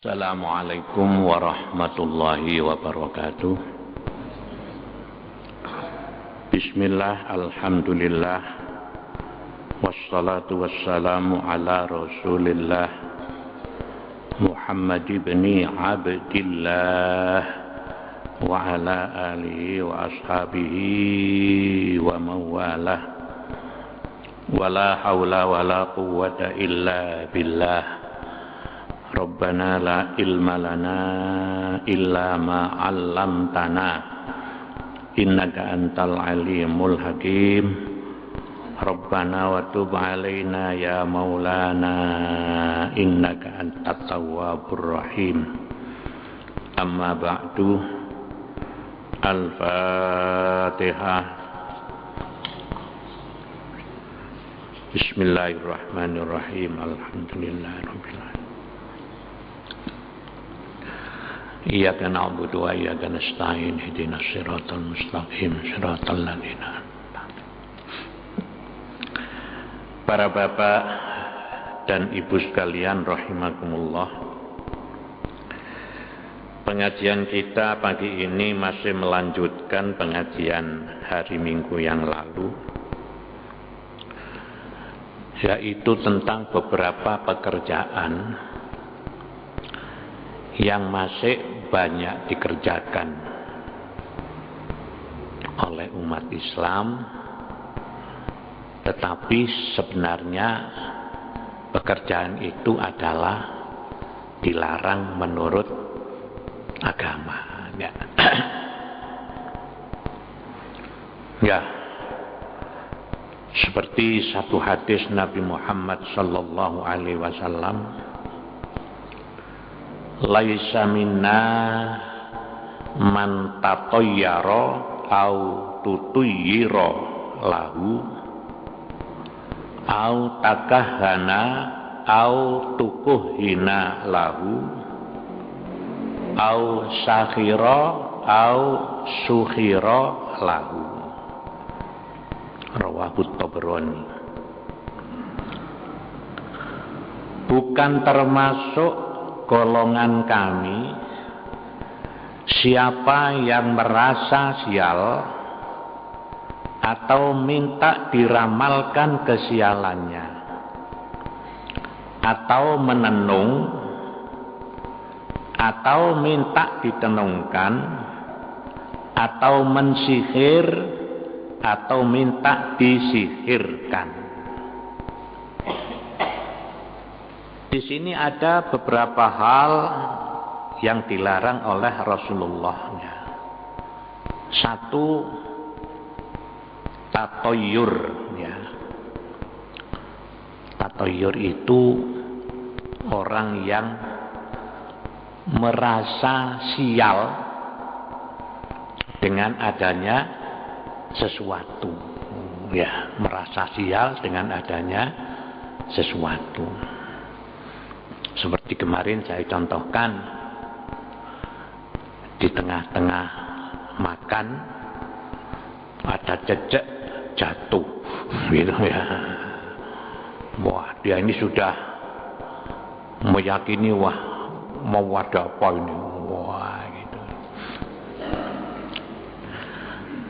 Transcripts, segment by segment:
Assalamualaikum warahmatullahi wabarakatuh. Bismillah, alhamdulillah, wassalatu wassalamu ala rasulillah Muhammad ibni Abdillah wa ala alihi wa ashabihi wa mawalah, wa la hawla wa la quwwata illa billah. Rabbana la ilma lana illa ma 'allamtana innaka antal alimul hakim. Rabbana wa tub 'alaina ya maulana innaka antat tawwabur rahim. Amma ba'du. Al-Fatihah. Bismillahirrahmanirrahim. Alhamdulillahirabbil alamin. Iyyaka na'budu wa iyyaka nasta'in ihdinas siratal mustaqim siratal ladzina an'amta 'alaihim. Para bapak dan ibu sekalian rahimakumullah, pengajian kita pagi ini masih melanjutkan pengajian hari Minggu yang lalu, yaitu tentang beberapa pekerjaan yang masih banyak dikerjakan oleh umat Islam, tetapi sebenarnya pekerjaan itu adalah dilarang menurut agama. Ya, seperti satu hadis Nabi Muhammad sallallahu alaihi wasallam, laisa minna man tatayyara au tutuyyira lahu au takahana au tukuhina lahu au sakhira au sukhira lahu. Rawahu Tabrani. Bukan termasuk golongan kami siapa yang merasa sial atau minta diramalkan kesialannya, atau menenung, atau minta ditenungkan, atau mensihir, atau minta disihirkan. Di sini ada beberapa hal yang dilarang oleh Rasulullah. Satu, tatoyur. Tatoyur itu orang yang merasa sial dengan adanya sesuatu. Merasa sial dengan adanya sesuatu. Seperti kemarin saya contohkan, di tengah-tengah makan ada jejak jatuh, gitu ya. Wah, dia ini sudah meyakini, wah, mau ada apa ini, wah, gitu.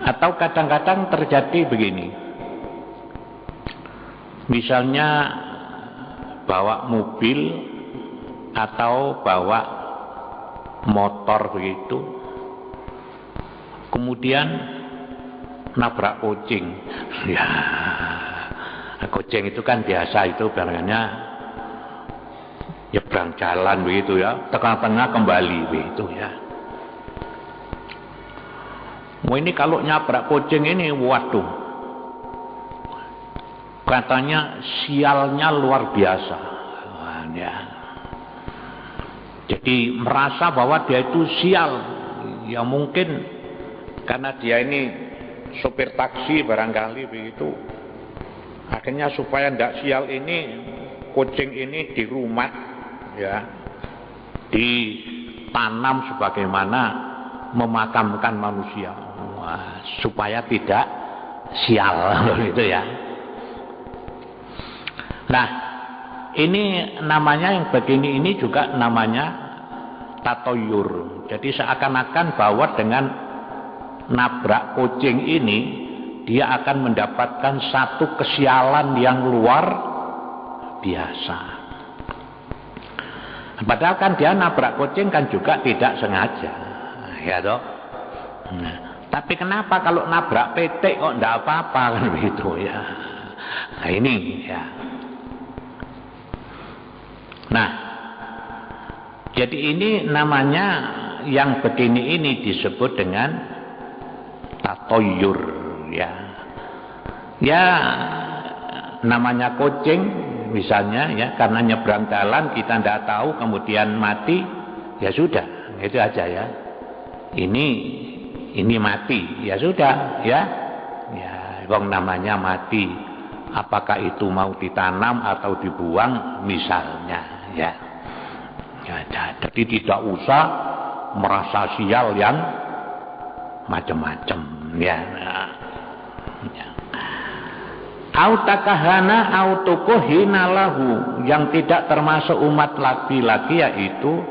Atau kadang-kadang terjadi begini, misalnya bawa mobil atau bawa motor begitu, kemudian nabrak kucing. Ya, kucing itu kan biasa itu barangnya nyebrang jalan begitu ya, tengah-tengah kembali begitu ya. Ini kalau nyabrak kucing ini, waduh, katanya sialnya luar biasa. Ya. Jadi merasa bahwa dia itu sial. Ya mungkin karena dia ini sopir taksi barangkali begitu. Akhirnya supaya tidak sial ini, kucing ini di rumah ya, ditanam sebagaimana memakamkan manusia. Wah, supaya tidak sial gitu ya. Nah, ini namanya yang begini ini juga namanya tatoyur. Jadi seakan-akan bahwa dengan nabrak kucing ini dia akan mendapatkan satu kesialan yang luar biasa. Padahal kan dia nabrak kucing kan juga tidak sengaja, ya toh. Nah, tapi kenapa kalau nabrak petik kok enggak apa-apa kan begitu ya. Nah ini ya. Nah, jadi ini namanya yang begini ini disebut dengan tatoyur ya. Ya namanya kucing misalnya ya, karena nyebrang jalan kita tidak tahu kemudian mati, ya sudah, itu aja ya. Ini mati, ya sudah ya. Ya, wong namanya mati. Apakah itu mau ditanam atau dibuang misalnya ya. Ya, jadi tidak usah merasa sial yang macam-macam ya. Ya. Autakahana autukuhina lahu, yang tidak termasuk umat laki-laki yaitu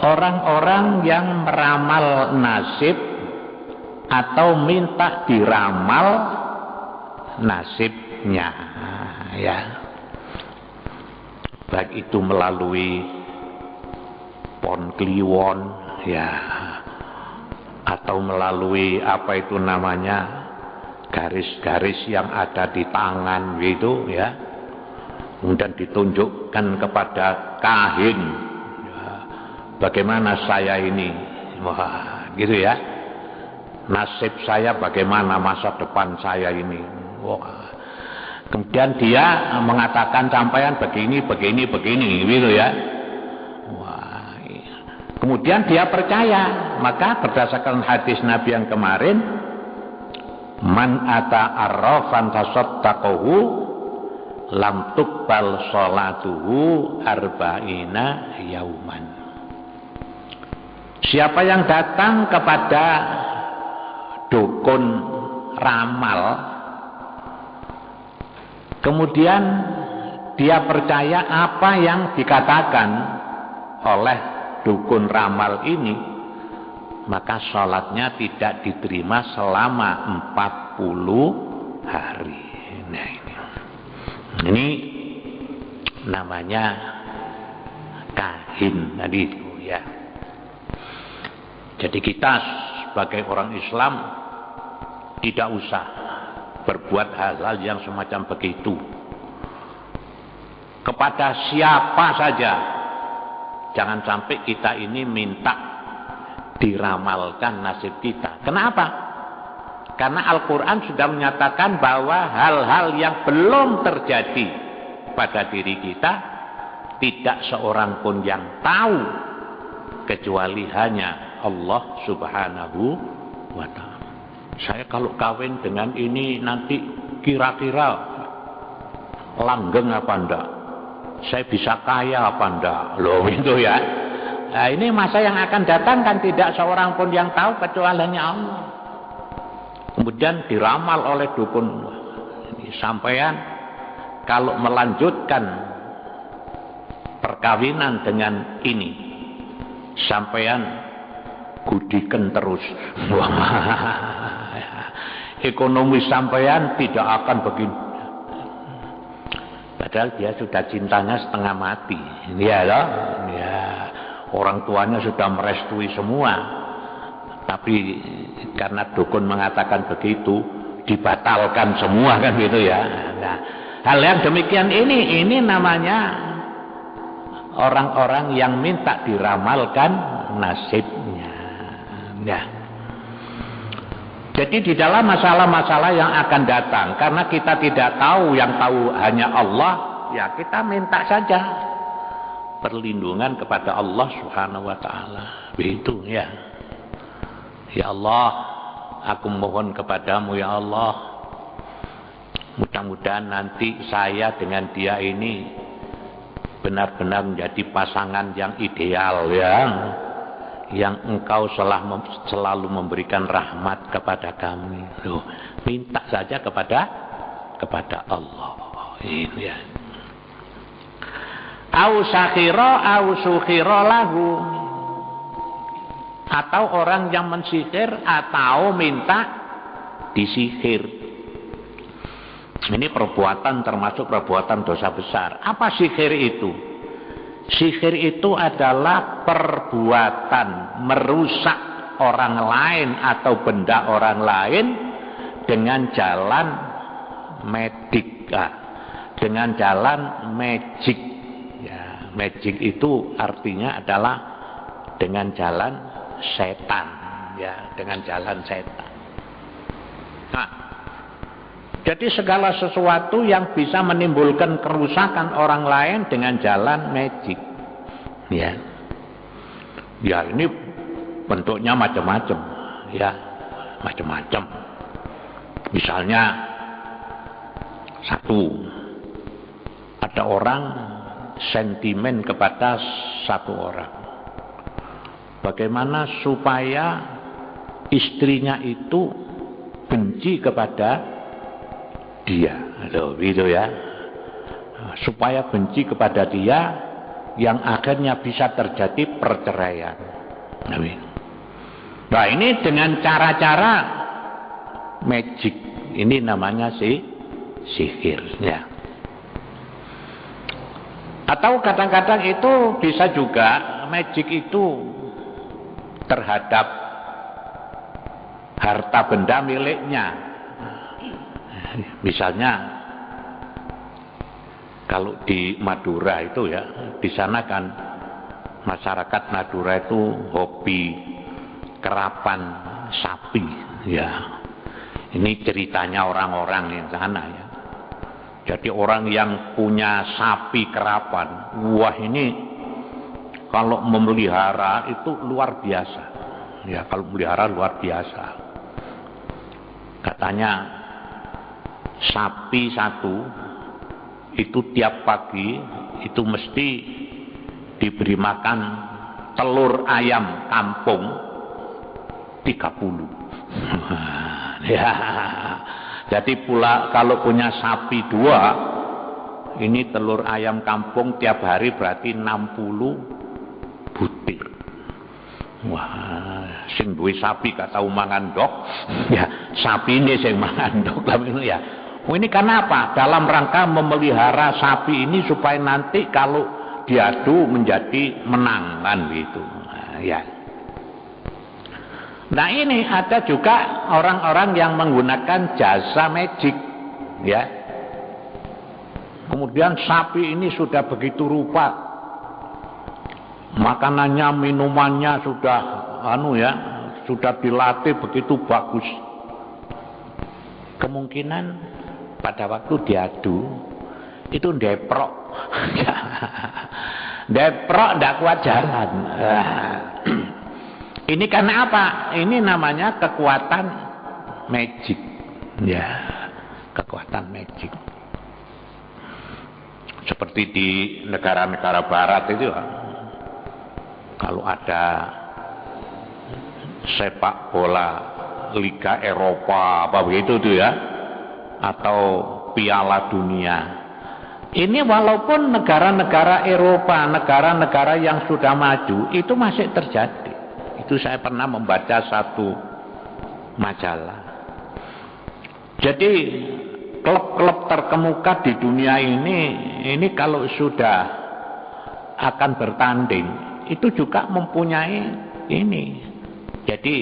orang-orang yang meramal nasib atau minta diramal nasibnya ya. Baik itu melalui pon kliwon ya, atau melalui apa itu namanya garis-garis yang ada di tangan gitu ya, kemudian ditunjukkan kepada kahin ya, bagaimana saya ini, wah gitu ya, nasib saya bagaimana, masa depan saya ini, wah. Kemudian dia mengatakan sampean begini gitu ya. Wah. Kemudian dia percaya, maka berdasarkan hadis Nabi yang kemarin, man ata arrafan tasaddaqahu lam tuqbal sholatuhu arba'ina yauman. Siapa yang datang kepada dukun ramal, kemudian dia percaya apa yang dikatakan oleh dukun ramal ini, maka sholatnya tidak diterima selama 40 hari. Nah ini namanya kahin tadi itu ya. Jadi kita sebagai orang Islam tidak usah berbuat hal-hal yang semacam begitu kepada siapa saja. Jangan sampai kita ini minta diramalkan nasib kita. Kenapa? Karena Al-Quran sudah menyatakan bahwa hal-hal yang belum terjadi pada diri kita tidak seorang pun yang tahu kecuali hanya Allah Subhanahu wa ta'ala. Saya kalau kawin dengan ini nanti kira-kira langgeng apa enggak? Saya bisa kaya apa enggak? Loh itu ya. Nah, ini masa yang akan datang kan tidak seorang pun yang tahu kecuali hanya Allah. Kemudian diramal oleh dukun, sampean kalau melanjutkan perkawinan dengan ini, sampean gudikan terus. Ekonomi sampean tidak akan begini. Padahal dia sudah cintanya setengah mati. Ya loh. Ya. Orang tuanya sudah merestui semua. Tapi karena dukun mengatakan begitu, dibatalkan semua kan gitu ya. Nah, hal yang demikian ini namanya orang-orang yang minta diramalkan nasibnya. Ya. Jadi di dalam masalah-masalah yang akan datang, karena kita tidak tahu, yang tahu hanya Allah, ya kita minta saja perlindungan kepada Allah Subhanahu wa ta'ala. Begitu ya. Ya Allah, aku mohon kepadamu ya Allah, mudah-mudahan nanti saya dengan dia ini benar-benar menjadi pasangan yang ideal ya, yang engkau selalu memberikan rahmat kepada kami. Loh, minta saja kepada Allah. Ini ya. au sakhira au sukhira lahu, atau orang yang mensihir atau minta disihir. Ini perbuatan termasuk perbuatan dosa besar. Apa sihir itu? Sihir itu adalah perbuatan merusak orang lain atau benda orang lain dengan jalan medik, dengan jalan magic. Ya, magic itu artinya adalah dengan jalan setan, ya, dengan jalan setan. Nah, jadi segala sesuatu yang bisa menimbulkan kerusakan orang lain dengan jalan magic, ya, ya ini bentuknya macam-macam, ya, macam-macam. Misalnya satu, ada orang sentimen kepada satu orang. Bagaimana supaya istrinya itu benci kepada dia, gitu ya. Supaya benci kepada dia, yang akhirnya bisa terjadi perceraian. Nah, ini dengan cara-cara magic, ini namanya sihir, ya. Atau kadang-kadang itu bisa juga magic itu terhadap harta benda miliknya. Misalnya kalau di Madura itu, ya, di sana kan masyarakat Madura itu hobi kerapan sapi, ya. Ini ceritanya orang-orang di sana, ya. Jadi orang yang punya sapi kerapan, wah ini kalau memelihara itu luar biasa. Ya, kalau memelihara luar biasa. Katanya sapi satu itu tiap pagi itu mesti diberi makan telur ayam kampung 30. Ya. Jadi pula kalau punya sapi 2, ini telur ayam kampung tiap hari berarti 60 butir. Wah, sing duwe sapi gak tahu mangan ndok, ya sapi ini sing mangan ndok ya. Oh, ini karena apa? Dalam rangka memelihara sapi ini supaya nanti kalau diadu menjadi menangan gitu. Nah, ya. Nah, ini ada juga orang-orang yang menggunakan jasa magic, ya. Kemudian sapi ini sudah begitu rupa, makanannya, minumannya sudah sudah dilatih begitu bagus. Kemungkinan pada waktu diadu itu deprok, deprok tidak kuat jalan. Ini karena apa? Ini namanya kekuatan magic, ya, kekuatan magic. Seperti di negara-negara Barat itu, kalau ada sepak bola Liga Eropa apa begitu tuh, ya, atau Piala Dunia. Ini walaupun negara-negara Eropa, negara-negara yang sudah maju itu masih terjadi. Itu saya pernah membaca satu majalah. Jadi klub-klub terkemuka di dunia ini kalau sudah akan bertanding itu juga mempunyai ini. Jadi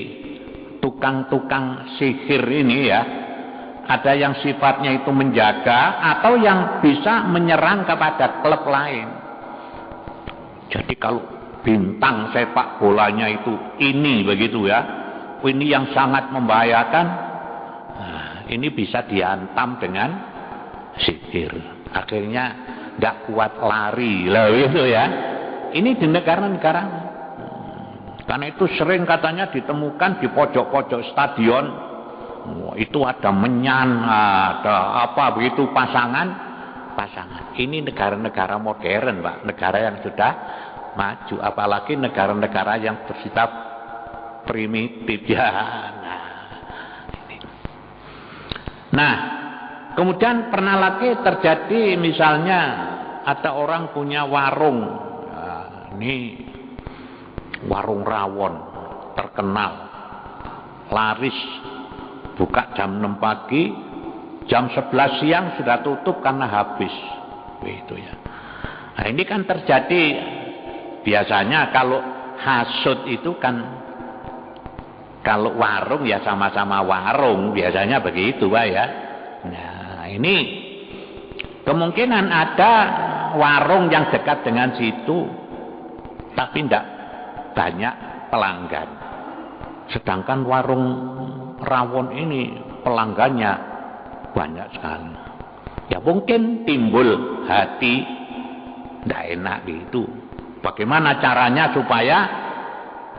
tukang-tukang sihir ini, ya, ada yang sifatnya itu menjaga atau yang bisa menyerang kepada klub lain. Jadi kalau bintang sepak bolanya itu ini begitu, ya, ini yang sangat membahayakan, nah, ini bisa dihantam dengan sihir, akhirnya tidak kuat lari lah gitu, ya. Ini di negara-negara, karena itu sering katanya ditemukan di pojok-pojok stadion, itu ada menyan, ada apa begitu, pasangan. Ini negara-negara modern, Pak, negara yang sudah maju, apalagi negara-negara yang bersifat primitif, ya. Nah, kemudian pernah lagi terjadi misalnya ada orang punya warung. Nah, ini warung rawon terkenal, laris, buka jam 6 pagi, jam 11 siang sudah tutup karena habis. Begitu ya. Nah, ini kan terjadi biasanya kalau hasud itu kan, kalau warung ya sama-sama warung, biasanya begitu Pak ya. Nah, ini kemungkinan ada warung yang dekat dengan situ tapi tidak banyak pelanggan. Sedangkan warung rawon ini pelanggannya banyak sekali. Ya mungkin timbul hati tidak enak gitu. Bagaimana caranya supaya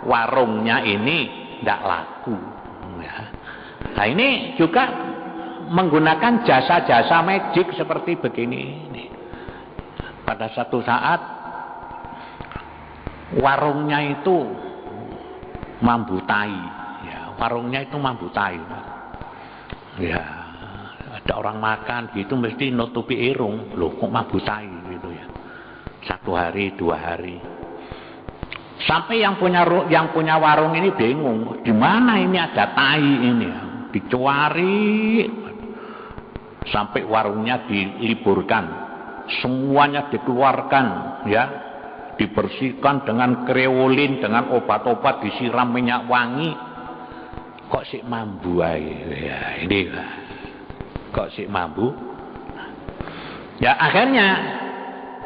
warungnya ini tidak laku. Ya. Nah ini juga menggunakan jasa-jasa magic seperti begini. Pada satu saat warungnya itu mambutai. Ya, warungnya itu mambutai. Ya, ada orang makan gitu mesti nutupi irung. Loh kok mambutai gitu ya. 1 hari, 2 hari. Sampai yang punya warung ini bingung, di mana ini ada tai ini? Dicari sampai warungnya diliburkan, semuanya dikeluarkan, ya, dibersihkan dengan kreolin, dengan obat-obat, disiram minyak wangi. Kok sik mambu ae? Ya, ini kok sik mambu? Ya akhirnya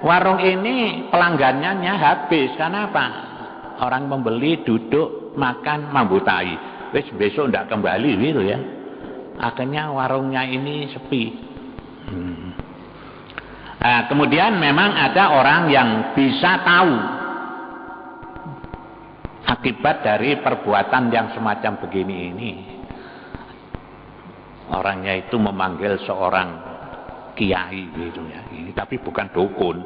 warung ini pelanggannya habis. Karena apa? Orang membeli duduk makan mambutai, wis besok ndak kembali gitu ya. Akhirnya warungnya ini sepi. Nah, kemudian memang ada orang yang bisa tahu akibat dari perbuatan yang semacam begini ini. Orangnya itu memanggil seorang kiai gitu ya. Ini tapi bukan dukun,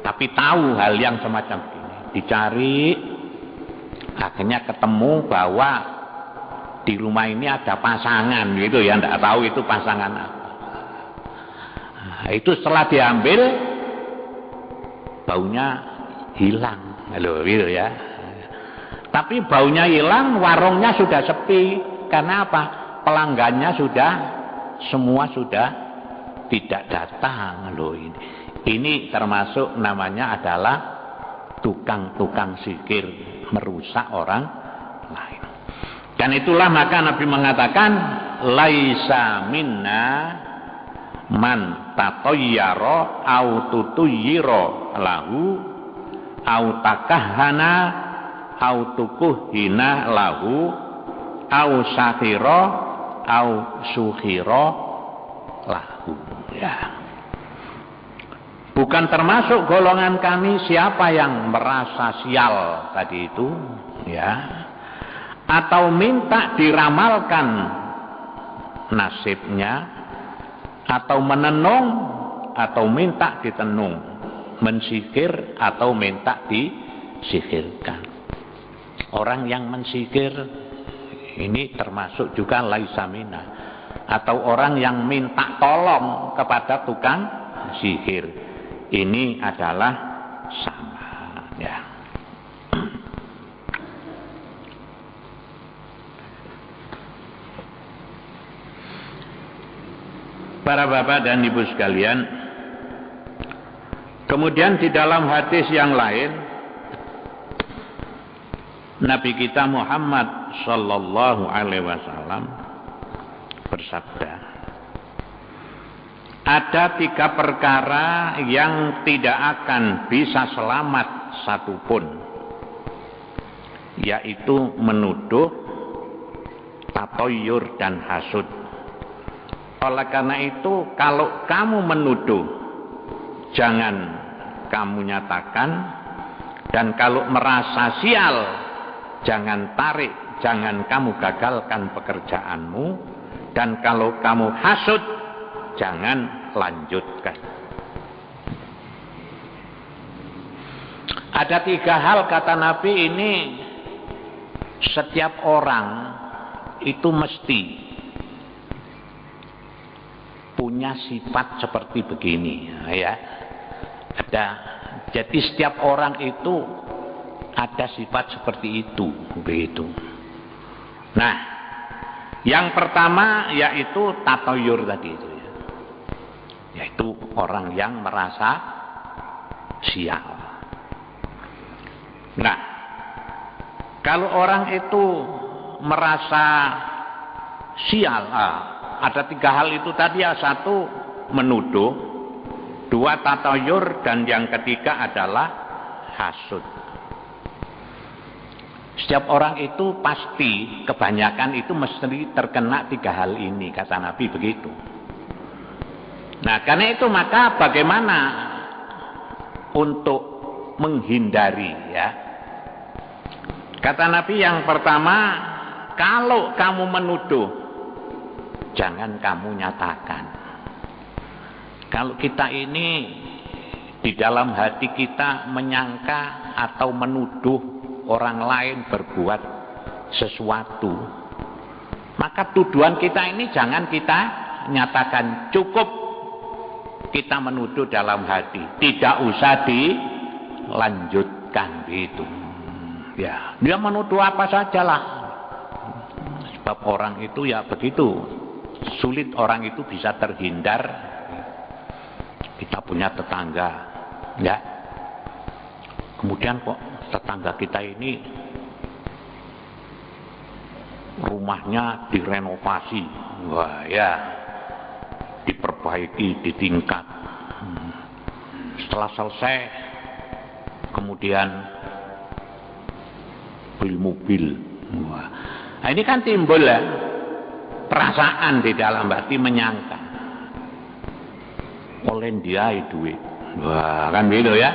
tapi tahu hal yang semacam ini. Dicari, akhirnya ketemu bahwa di rumah ini ada pasangan gitu ya, tidak tahu itu pasangan apa. Nah, itu setelah diambil baunya hilang, loh gitu ya. Tapi baunya hilang, warungnya sudah sepi. Karena apa? Pelanggannya semua sudah tidak datang loh ini. Ini termasuk namanya adalah tukang-tukang sihir, merusak orang lain. Dan itulah maka Nabi mengatakan laisa minna man tatayyara au tutuyyira lahu au takahhana au tukuhina lahu au sahira au suhira lahu. Ya. Bukan termasuk golongan kami siapa yang merasa sial tadi itu, ya, atau minta diramalkan nasibnya, atau menenung, atau minta ditenung, mensihir atau minta disihirkan. Orang yang mensihir ini termasuk juga laisa minna, atau orang yang minta tolong kepada tukang sihir. Ini adalah sama, ya. Para bapak dan ibu sekalian, kemudian di dalam hadis yang lain Nabi kita Muhammad sallallahu alaihi wasallam bersabda, ada 3 perkara yang tidak akan bisa selamat satupun, yaitu menuduh, tatoyur, dan hasud. Oleh karena itu, kalau kamu menuduh, jangan kamu nyatakan, dan kalau merasa sial, jangan tarik, jangan kamu gagalkan pekerjaanmu, dan kalau kamu hasud, jangan lanjutkan. Ada 3 hal kata Nabi ini, setiap orang itu mesti punya sifat seperti begini, ya. Ada. Jadi setiap orang itu ada sifat seperti itu, begitu. Nah, yang pertama yaitu tatoyur tadi itu ya. Yaitu orang yang merasa sial. Nah, kalau orang itu merasa sial, ada 3 hal itu tadi ya. 1 menuduh, 2 tatoyur, dan yang ketiga adalah hasud. Setiap orang itu pasti, kebanyakan itu mesti terkena 3 hal ini, kata Nabi begitu. Nah, karena itu maka bagaimana untuk menghindari ya? Kata Nabi yang pertama, kalau kamu menuduh, jangan kamu nyatakan. Kalau kita ini di dalam hati kita menyangka atau menuduh orang lain berbuat sesuatu, maka tuduhan kita ini jangan kita nyatakan. Cukup kita menuduh dalam hati, tidak usah dilanjutkan gitu. Ya, dia menuduh apa sajalah. Sebab orang itu ya begitu, sulit orang itu bisa terhindar. Kita punya tetangga, ya. Kemudian kok tetangga kita ini rumahnya direnovasi, wah ya, diperbaiki, ditingkat. Setelah selesai, kemudian beli mobil. Wah. Nah, ini kan timbul ya perasaan di dalam hati, menyangka oleh dia duit. Wah, kan gitu ya.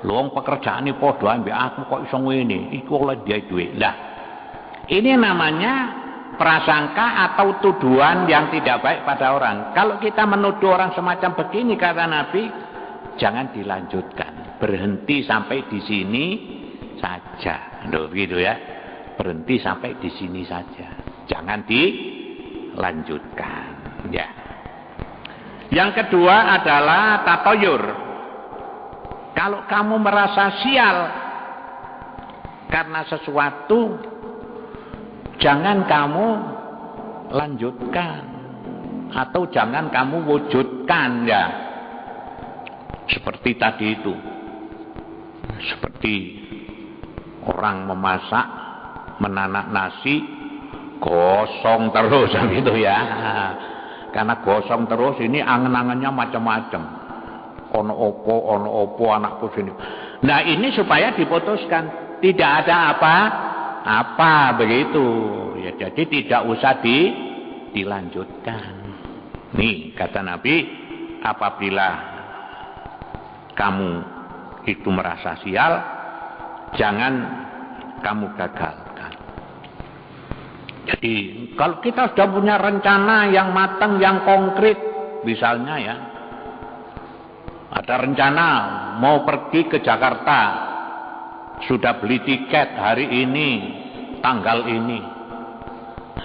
Luang pekerjaan ini podo ambek aku kok iso ngene, iku oleh dia duit. Lah, ini namanya prasangka atau tuduhan yang tidak baik pada orang. Kalau kita menuduh orang semacam begini, kata Nabi, jangan dilanjutkan. Berhenti sampai di sini saja. Loh, gitu ya. Berhenti sampai di sini saja. Jangan dilanjutkan. Ya. Yang kedua adalah tatoyur. Kalau kamu merasa sial karena sesuatu, jangan kamu lanjutkan atau jangan kamu wujudkan ya. Seperti tadi itu. Seperti orang memasak, menanak nasi, gosong terus gitu ya. Karena gosong terus ini angen-angennya macam-macam. Ono opo anakku sini. Nah, ini supaya diputuskan, tidak ada apa begitu. Ya, jadi tidak usah dilanjutkan. Nih kata Nabi, apabila kamu itu merasa sial, jangan kamu gagalkan. Jadi kalau kita sudah punya rencana yang matang, yang konkret, misalnya ya, ada rencana mau pergi ke Jakarta, sudah beli tiket hari ini, tanggal ini,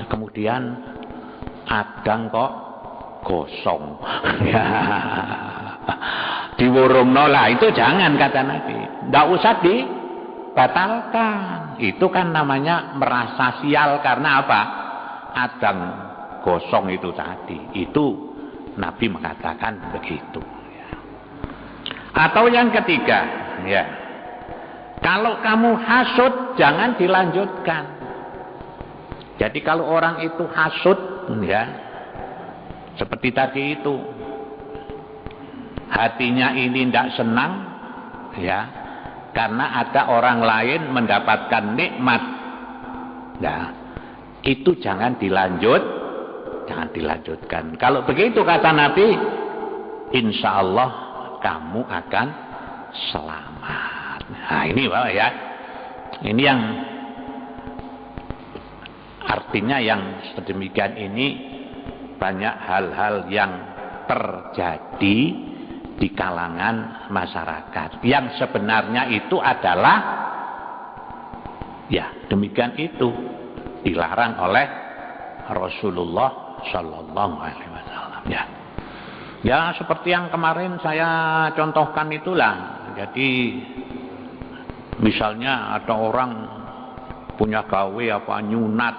kemudian adang kok gosong, diwurungno lah, itu jangan, kata Nabi, tidak usah dibatalkan. Itu kan namanya merasa sial karena apa? Adang gosong itu tadi. Itu Nabi mengatakan begitu. Atau yang ketiga, ya, kalau kamu hasud jangan dilanjutkan. Jadi kalau orang itu hasud, ya, seperti tadi itu, hatinya ini tidak senang, ya, karena ada orang lain mendapatkan nikmat. Nah, itu jangan dilanjutkan. Kalau begitu kata Nabi, insya Allah kamu akan selamat. Nah, ini Bapak ya. Ini yang artinya yang sedemikian ini banyak hal-hal yang terjadi di kalangan masyarakat yang sebenarnya itu adalah ya demikian itu dilarang oleh Rasulullah Shallallahu Alaihi Wasallam ya. Ya seperti yang kemarin saya contohkan itulah. Jadi misalnya ada orang punya gawe apa nyunat,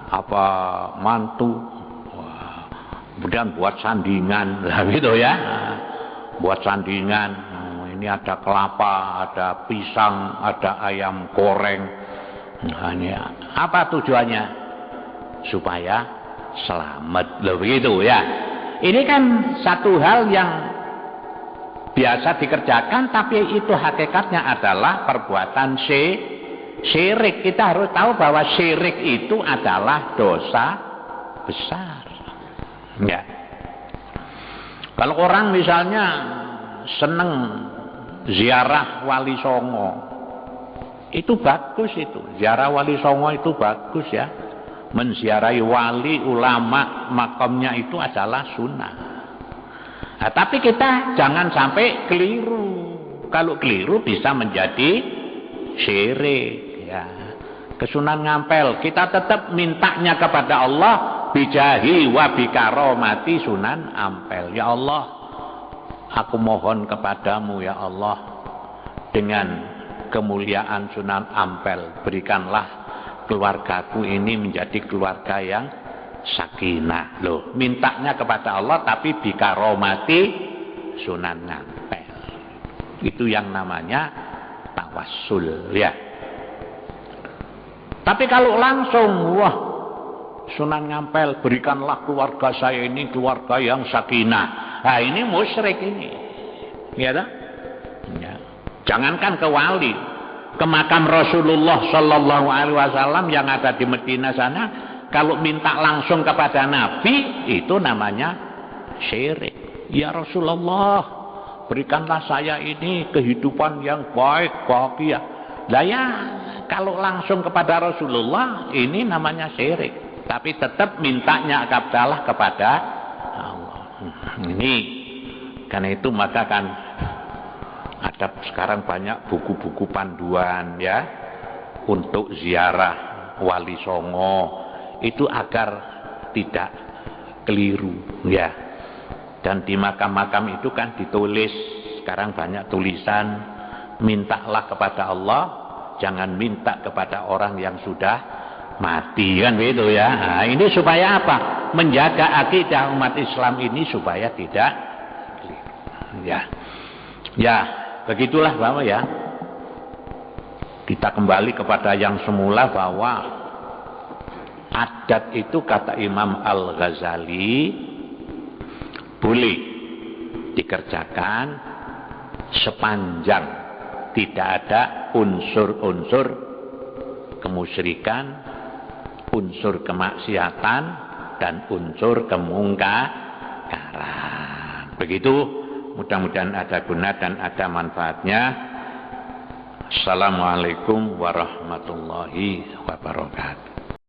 apa mantu, wah, kemudian buat sandingan, lah gitu ya, buat sandingan. Ini ada kelapa, ada pisang, ada ayam goreng. Nah, ini apa tujuannya? Supaya selamat, loh begitu ya. Ini kan satu hal yang biasa dikerjakan, tapi itu hakikatnya adalah perbuatan syirik. Kita harus tahu bahwa syirik itu adalah dosa besar. Ya. Kalau orang misalnya seneng ziarah Wali Songo, itu bagus itu. Ziarah Wali Songo itu bagus ya. Menziarahi wali ulama makamnya itu adalah sunnah. Nah, tapi kita jangan sampai keliru. Kalau keliru bisa menjadi syirik ya. Ke Sunan Ngampel kita tetap mintanya kepada Allah bijahi wa bikaromati Sunan Ampel. Ya Allah, aku mohon kepadamu ya Allah, dengan kemuliaan Sunan Ampel berikanlah keluargaku ini menjadi keluarga yang sakinah. Loh, mintanya kepada Allah tapi bikaromati Sunan Ngampel. Itu yang namanya tawassul ya. Tapi kalau langsung, wah Sunan Ngampel berikanlah keluarga saya ini keluarga yang sakinah. Nah ini musyrik ini. Ya tak? Ya. Jangankan ke wali, ke makam Rasulullah Sallallahu Alaihi Wasallam yang ada di Medina sana, kalau minta langsung kepada Nabi itu namanya syirik. Ya Rasulullah, berikanlah saya ini kehidupan yang baik, bahagia. Lah ya, kalau langsung kepada Rasulullah ini namanya syirik. Tapi tetap mintanya adalah kepada Allah. Ini karena itu maka kan ada sekarang banyak buku-buku panduan ya untuk ziarah Wali Songo itu agar tidak keliru ya. Dan di makam-makam itu kan ditulis sekarang banyak tulisan, mintalah kepada Allah, jangan minta kepada orang yang sudah mati kan begitu ya. Nah, ini supaya apa? Menjaga akidah umat Islam ini supaya tidak keliru ya. Ya begitulah bahwa ya, kita kembali kepada yang semula bahwa adat itu kata Imam Al-Ghazali boleh dikerjakan sepanjang tidak ada unsur-unsur kemusyrikan, unsur kemaksiatan, dan unsur kemungkaran. Begitu. Mudah-mudahan ada guna dan ada manfaatnya. Assalamualaikum warahmatullahi wabarakatuh.